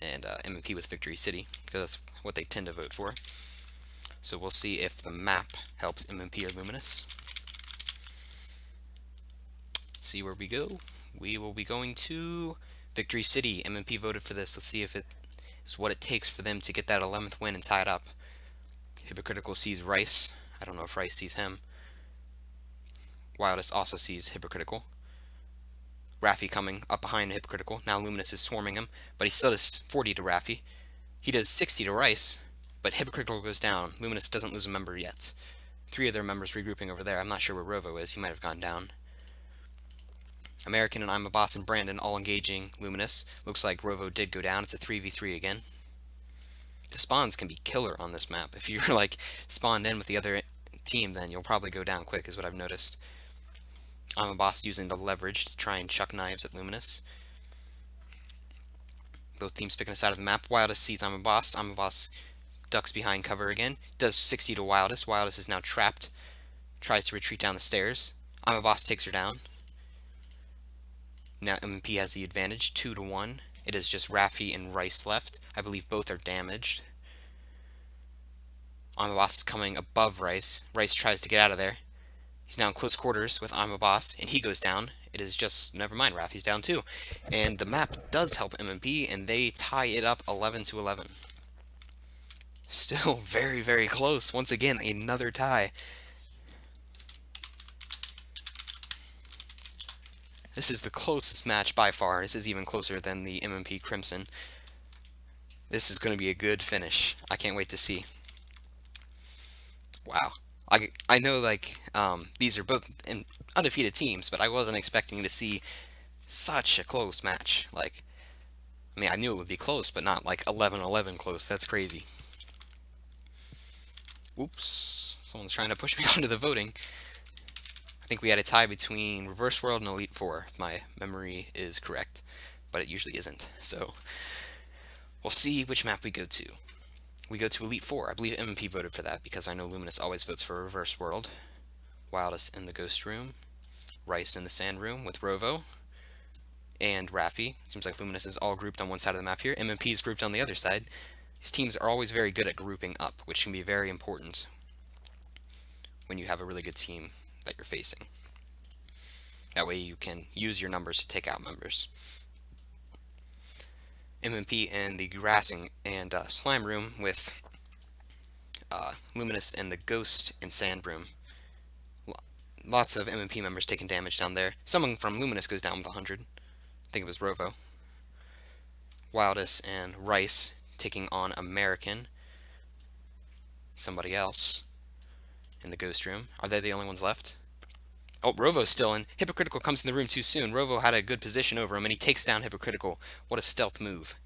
and MMP with Victory City, because that's what they tend to vote for. So we'll see if the map helps MMP or Luminous. Let's see where we go. We will be going to Victory City. MMP voted for this. Let's see if it is what it takes for them to get that 11th win and tie it up. Hypocritical sees Rice. I don't know if Rice sees him. Wildest also sees Hypocritical. Raffi coming up behind Hypocritical. Now Luminous is swarming him, but he still does 40 to Raffi. He does 60 to Rice, but Hypocritical goes down. Luminous doesn't lose a member yet. 3 of their members regrouping over there. I'm not sure where Rovo is. He might have gone down. American and I'm a Boss and Brandon all engaging Luminous. Looks like Rovo did go down. It's a 3v3 again. The spawns can be killer on this map. If you're like spawned in with the other team, then you'll probably go down quick, is what I've noticed. I'm a Boss using the leverage to try and chuck knives at Luminous. Both teams picking a side of the map. Wildest sees I'm a Boss. I'm a Boss ducks behind cover again. Does 60 to Wildest. Wildest is now trapped. Tries to retreat down the stairs. I'm a Boss takes her down. Now MMP has the advantage, 2 to 1. It is just Raffi and Rice left. I believe both are damaged. I'm a Boss is coming above Rice. Rice tries to get out of there. He's now in close quarters with I'm a Boss, and he goes down. It is just, never mind, Raffi's down too. And the map does help MMP, and they tie it up 11 to 11. Still very, very close. Once again, another tie. This is the closest match by far. This is even closer than the MMP Crimson. This is going to be a good finish. I can't wait to see. Wow. I know, like, these are both undefeated teams, but I wasn't expecting to see such a close match. Like, I mean, I knew it would be close, but not like 11-11 close. That's crazy. Oops. Someone's trying to push me onto the voting. I think we had a tie between Reverse World and Elite Four, if my memory is correct, but it usually isn't. So we'll see which map we go to. We go to Elite Four. I believe MMP voted for that because I know Luminous always votes for Reverse World. Wildest in the Ghost Room. Rice in the Sand Room with Rovo. And Raffi. Seems like Luminous is all grouped on one side of the map here. MMP is grouped on the other side. These teams are always very good at grouping up, which can be very important when you have a really good team that you're facing. That way you can use your numbers to take out members. MMP in the Grassing and Slime Room with Luminous in the Ghost and Sand Room. Lots of MMP members taking damage down there. Someone from Luminous goes down with 100. I think it was Rovo. Wildest and Rice taking on American. Somebody else in the Ghost Room. Are they the only ones left? Oh, Rovo's still in. Hypocritical comes in the room too soon. Rovo had a good position over him, and he takes down Hypocritical. What a stealth move.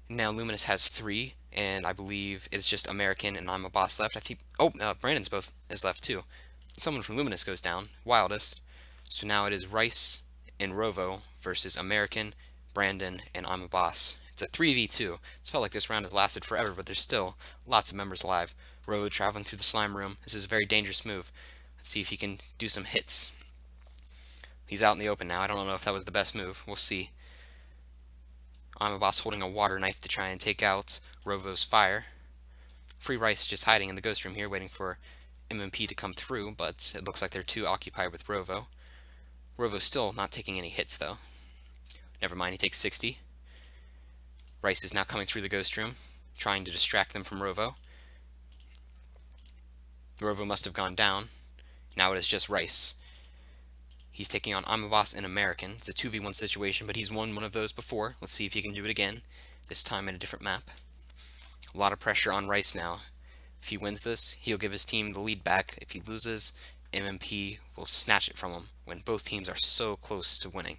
Now Luminous has 3, and I believe it's just American and I'm a Boss left. I think. Oh, Brandon's is left too. Someone from Luminous goes down. Wildest. So now it is Rice and Rovo versus American, Brandon, and I'm a Boss. It's a 3v2. It's felt like this round has lasted forever, but there's still lots of members alive. Rovo traveling through the slime room. This is a very dangerous move. Let's see if he can do some hits. He's out in the open now. I don't know if that was the best move. We'll see. I'm a Boss holding a water knife to try and take out Rovo's fire. Free Rice just hiding in the Ghost Room here, waiting for MMP to come through, but it looks like they're too occupied with Rovo. Rovo's still not taking any hits, though. Never mind, he takes 60. Rice is now coming through the Ghost Room, trying to distract them from Rovo. Rovo must have gone down. Now it is just Rice. He's taking on I'm a Boss and American. It's a 2v1 situation, but he's won one of those before. Let's see if he can do it again, this time in a different map. A lot of pressure on Rice now. If he wins this, he'll give his team the lead back. If he loses, MMP will snatch it from him when both teams are so close to winning.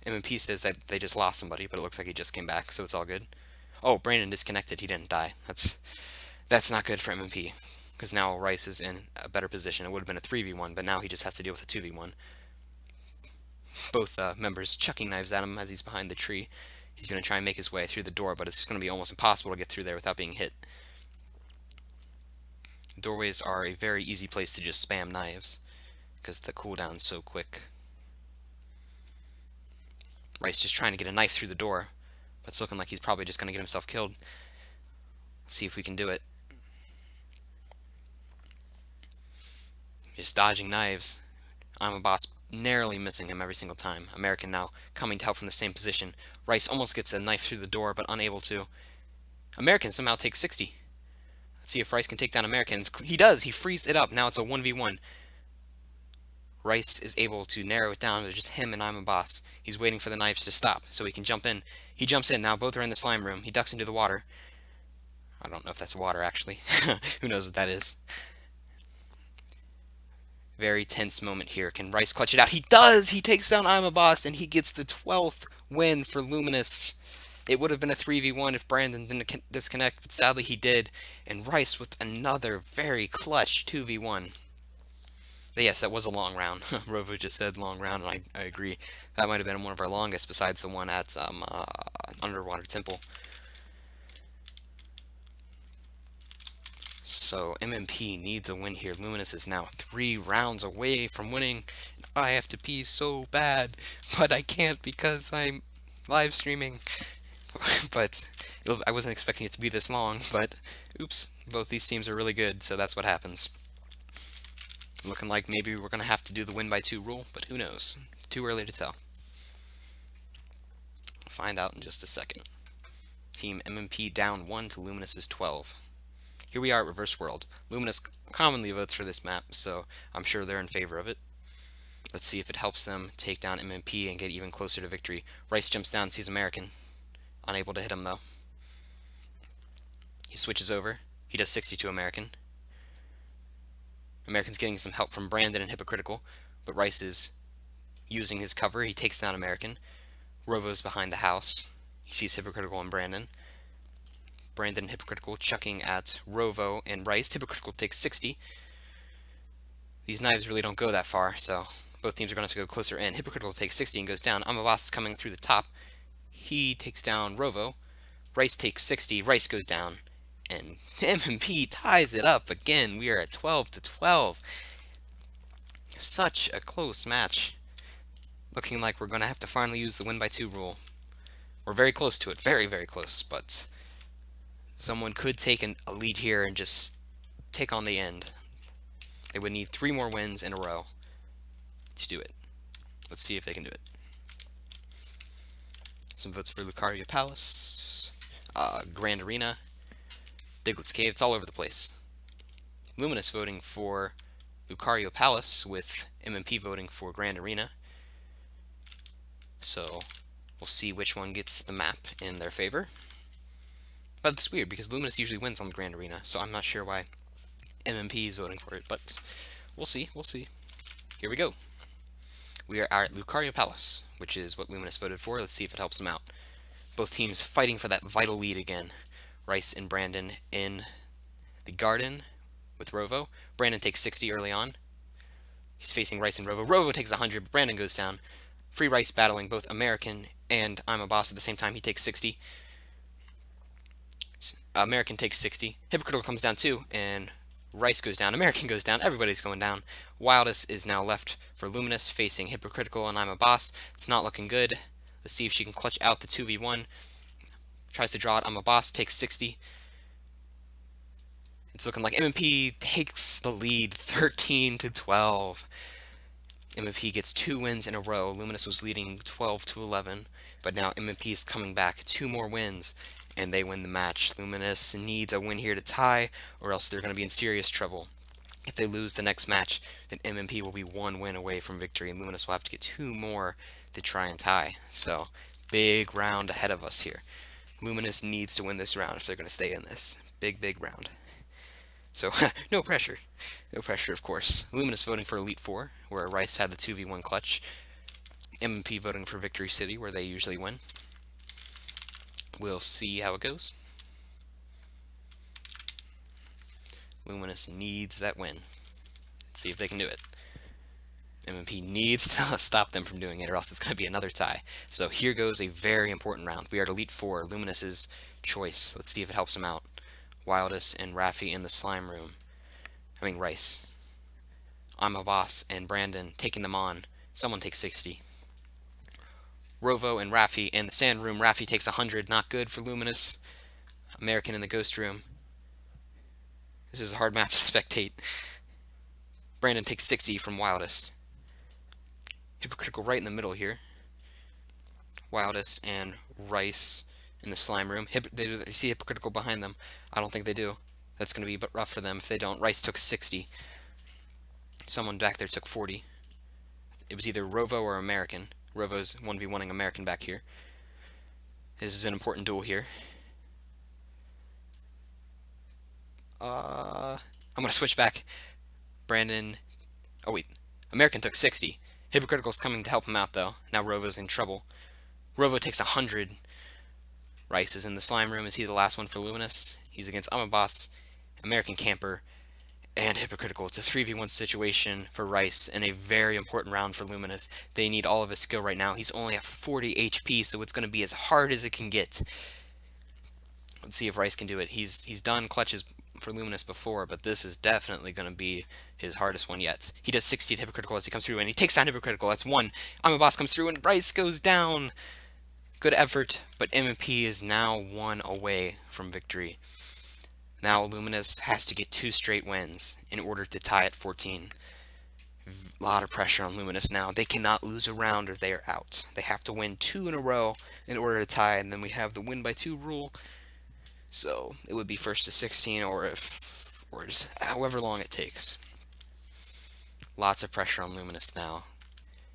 MMP says that they just lost somebody, but it looks like he just came back, so it's all good. Oh, Brandon disconnected. He didn't die. That's not good for MMP, because now Rice is in a better position. It would have been a 3v1, but now he just has to deal with a 2v1. Both members chucking knives at him as he's behind the tree. He's going to try and make his way through the door, but it's going to be almost impossible to get through there without being hit. Doorways are a very easy place to just spam knives, because the cooldown's so quick. Rice just trying to get a knife through the door, but it's looking like he's probably just going to get himself killed. Let's see if we can do it. Just dodging knives. I'm a boss, narrowly missing him every single time. American now coming to help from the same position. Rice almost gets a knife through the door, but unable to. American somehow takes 60. Let's see if Rice can take down Americans. He does! He frees it up. Now it's a 1v1. Rice is able to narrow it down to just him and I'm a boss. He's waiting for the knives to stop so he can jump in. He jumps in. Now both are in the slime room. He ducks into the water. I don't know if that's water, actually. Who knows what that is? Very tense moment here. Can Rice clutch it out? He does! He takes down I'm a Boss, and he gets the 12th win for Luminous. It would have been a 3v1 if Brandon didn't disconnect, but sadly he did. And Rice with another very clutch 2v1. But yes, that was a long round. Rovo just said long round, and I agree. That might have been one of our longest, besides the one at Underwater Temple. So MMP needs a win here. Luminous is now 3 rounds away from winning. I have to pee so bad, but I can't because I'm live streaming. But I wasn't expecting it to be this long, but oops, both these teams are really good, so that's what happens. Looking like maybe we're going to have to do the win by 2 rule, but who knows? Too early to tell. Find out in just a second. Team MMP down 1 to Luminous's 12. Here we are at Reverse World. Luminous commonly votes for this map, so I'm sure they're in favor of it. Let's see if it helps them take down MMP and get even closer to victory. Rice jumps down, sees American. Unable to hit him, though. He switches over. He does 60 to American. American's getting some help from Brandon and Hypocritical, but Rice is using his cover. He takes down American. Rovo's behind the house. He sees Hypocritical and Brandon. Brandon and Hypocritical chucking at Rovo and Rice. Hypocritical takes 60. These knives really don't go that far, so both teams are going to have to go closer in. Hypocritical takes 60 and goes down. Amabas is coming through the top. He takes down Rovo. Rice takes 60. Rice goes down. And MMP ties it up again. We are at 12 to 12. Such a close match. Looking like we're going to have to finally use the win by 2 rule. We're very close to it. Very, very close, but someone could take a lead here and just take on the end. They would need 3 more wins in a row to do it. Let's see if they can do it. Some votes for Lucario Palace, Grand Arena, Diglett's Cave. It's all over the place. Luminous voting for Lucario Palace with MMP voting for Grand Arena. So we'll see which one gets the map in their favor. But it's weird because Luminous usually wins on the Grand Arena, so I'm not sure why MMP is voting for it, but we'll see, we'll see. Here we go. We are at Lucario Palace, which is what Luminous voted for. Let's see if it helps them out. Both teams fighting for that vital lead again. Rice and Brandon in the garden with Rovo. Brandon takes 60 early on. He's facing Rice and Rovo. Rovo takes 100, but Brandon goes down. Free Rice battling both American and I'm a Boss at the same time. He takes 60. American takes 60. Hypocritical comes down too, and Rice goes down. American goes down. Everybody's going down. Wildest is now left for Luminous, facing Hypocritical and I'm a Boss. It's not looking good. Let's see if she can clutch out the 2v1. Tries to draw it. I'm a Boss. Takes 60. It's looking like MMP takes the lead, 13 to 12. MMP gets 2 wins in a row. Luminous was leading 12 to 11, but now MMP is coming back. 2 more wins, and they win the match. Luminous needs a win here to tie, or else they're going to be in serious trouble. If they lose the next match, then MMP will be 1 win away from victory, and Luminous will have to get 2 more to try and tie. So, big round ahead of us here. Luminous needs to win this round if they're going to stay in this. Big, big round. So, no pressure. No pressure, of course. Luminous voting for Elite Four, where Rice had the 2v1 clutch. MMP voting for Victory City, where they usually win. We'll see how it goes. Luminous needs that win. Let's see if they can do it. MMP needs to stop them from doing it, or else it's going to be another tie. So here goes a very important round. We are at Elite Four, Luminous's choice. Let's see if it helps them out. Wildest and Raffi in the slime room. Rice. I'm a Boss and Brandon taking them on. Someone takes 60. Rovo and Raffi in the sand room. Raffi takes 100. Not good for Luminous. American in the ghost room. This is a hard map to spectate. Brandon takes 60 from Wildest. Hypocritical right in the middle here. Wildest and Rice in the slime room. They see Hypocritical behind them. I don't think they do. That's going to be rough for them if they don't. Rice took 60. Someone back there took 40. It was either Rovo or American. Rovo's 1v1ing American back here. This is an important duel here. I'm going to switch back. Brandon... Oh, wait. American took 60. Hypocritical's coming to help him out, though. Now Rovo's in trouble. Rovo takes 100. Rice is in the slime room. Is he the last one for Luminous? He's against I'm a Boss, American Camper, and Hypocritical. It's a 3v1 situation for Rice and a very important round for Luminous. They need all of his skill right now. He's only at 40 HP, so it's going to be as hard as it can get. Let's see if Rice can do it. He's done clutches for Luminous before, but this is definitely going to be his hardest one yet. He does 60 at Hypocritical as he comes through, and he takes down Hypocritical. That's one. I'm a Boss comes through, and Rice goes down. Good effort, but MMP is now one away from victory. Now Luminous has to get 2 straight wins in order to tie at 14. A lot of pressure on Luminous now. They cannot lose a round or they are out. They have to win 2 in a row in order to tie, and then we have the win by 2 rule. So it would be first to 16 or just however long it takes. Lots of pressure on Luminous now.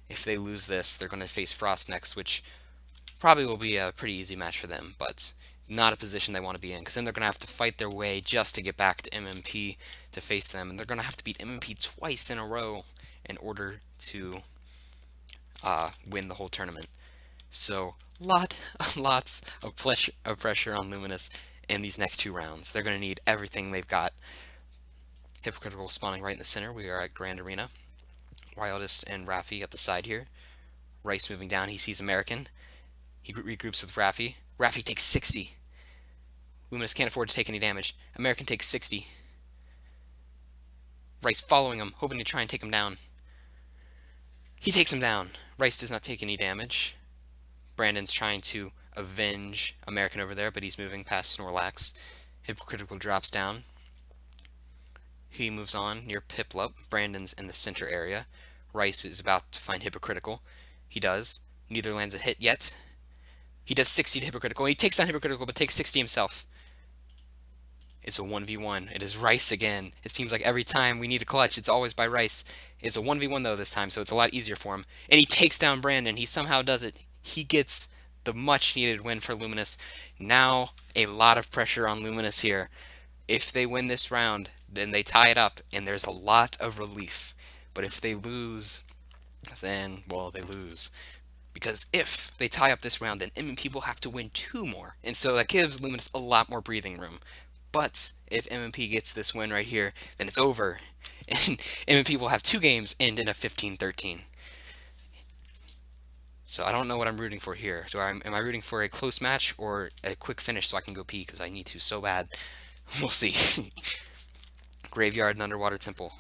If they lose this, they're going to face Frost next, which probably will be a pretty easy match for them, but not a position they want to be in, because then they're going to have to fight their way just to get back to MMP to face them, and they're going to have to beat MMP twice in a row in order to win the whole tournament. So lots of pressure on Luminous in these next 2 rounds. They're going to need everything they've got. Hypocritical spawning right in the center. We are at Grand Arena. Wildest and Raffi at the side here. Rice moving down. He sees American. He regroups with Raffi. Raffi takes 60. Luminous can't afford to take any damage. American takes 60. Rice following him, hoping to try and take him down. He takes him down. Rice does not take any damage. Brandon's trying to avenge American over there, but he's moving past Snorlax. Hypocritical drops down. He moves on near Piplup. Brandon's in the center area. Rice is about to find Hypocritical. He does. Neither lands a hit yet. He does 60 to Hypocritical. He takes down Hypocritical, but takes 60 himself. It's a 1v1. It is Rice again. It seems like every time we need a clutch, it's always by Rice. It's a 1v1 though this time, so it's a lot easier for him. And he takes down Brandon. He somehow does it. He gets the much needed win for Luminous. Now a lot of pressure on Luminous here. If they win this round, then they tie it up, and there's a lot of relief. But if they lose, then, well, they lose. Because if they tie up this round, then MMP will have to win 2 more. And so that gives Luminous a lot more breathing room. But if MMP gets this win right here, then it's over. And MMP will have 2 games end in a 15-13. So I don't know what I'm rooting for here. Am I rooting for a close match or a quick finish so I can go pee because I need to so bad? We'll see. Graveyard and Underwater Temple.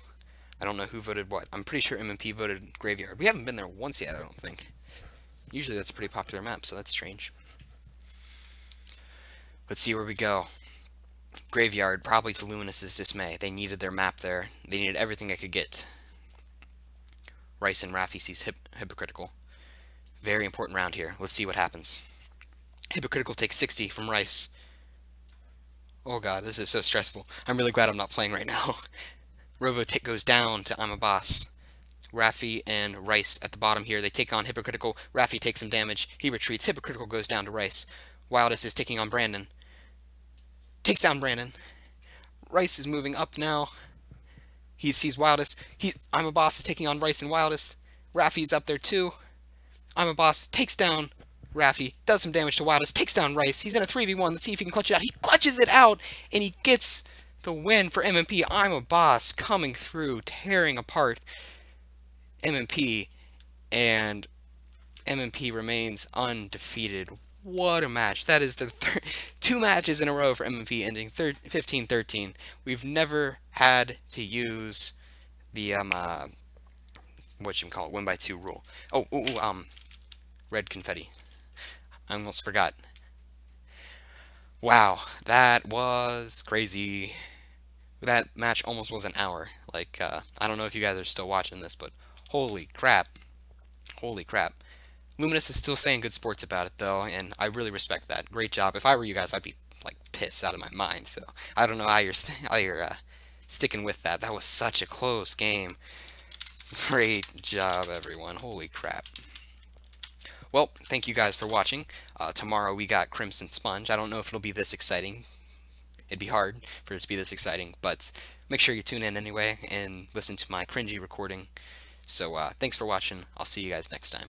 I don't know who voted what. I'm pretty sure MMP voted Graveyard. We haven't been there once yet, I don't think. Usually that's a pretty popular map, so that's strange. Let's see where we go. Graveyard, probably to Luminous's dismay. They needed their map there. They needed everything they could get. Rice and Raffi sees Hypocritical. Very important round here. Let's see what happens. Hypocritical takes 60 from Rice. Oh god, this is so stressful. I'm really glad I'm not playing right now. Rovo goes down to I'm a Boss. Raffi and Rice at the bottom here. They take on Hypocritical. Raffi takes some damage. He retreats. Hypocritical goes down to Rice. Wildest is taking on Brandon. Takes down Brandon. Rice is moving up now. He sees Wildest. I'm a Boss is taking on Rice and Wildest. Raffi's up there too. I'm a Boss takes down Raffi, does some damage to Wildest, takes down Rice. He's in a 3v1. Let's see if he can clutch it out. He clutches it out, and he gets the win for MMP. I'm a Boss coming through, tearing apart MMP, and MMP remains undefeated. What a match. That is the 2 matches in a row for MMP ending 15-13. We've never had to use the, whatchamacallit, win by 2 rule. Red confetti. I almost forgot. Wow, that was crazy. that match almost was an hour. Like, I don't know if you guys are still watching this, but holy crap. Holy crap. Luminous is still saying good sports about it, though, and I really respect that. Great job. If I were you guys, I'd be, like, pissed out of my mind, so I don't know how you're sticking with that. That was such a close game. Great job, everyone. Holy crap. Well, thank you guys for watching. Tomorrow we got Crimson Sponge. I don't know if it'll be this exciting. It'd be hard for it to be this exciting, but make sure you tune in anyway and listen to my cringy recording. So thanks for watching. I'll see you guys next time.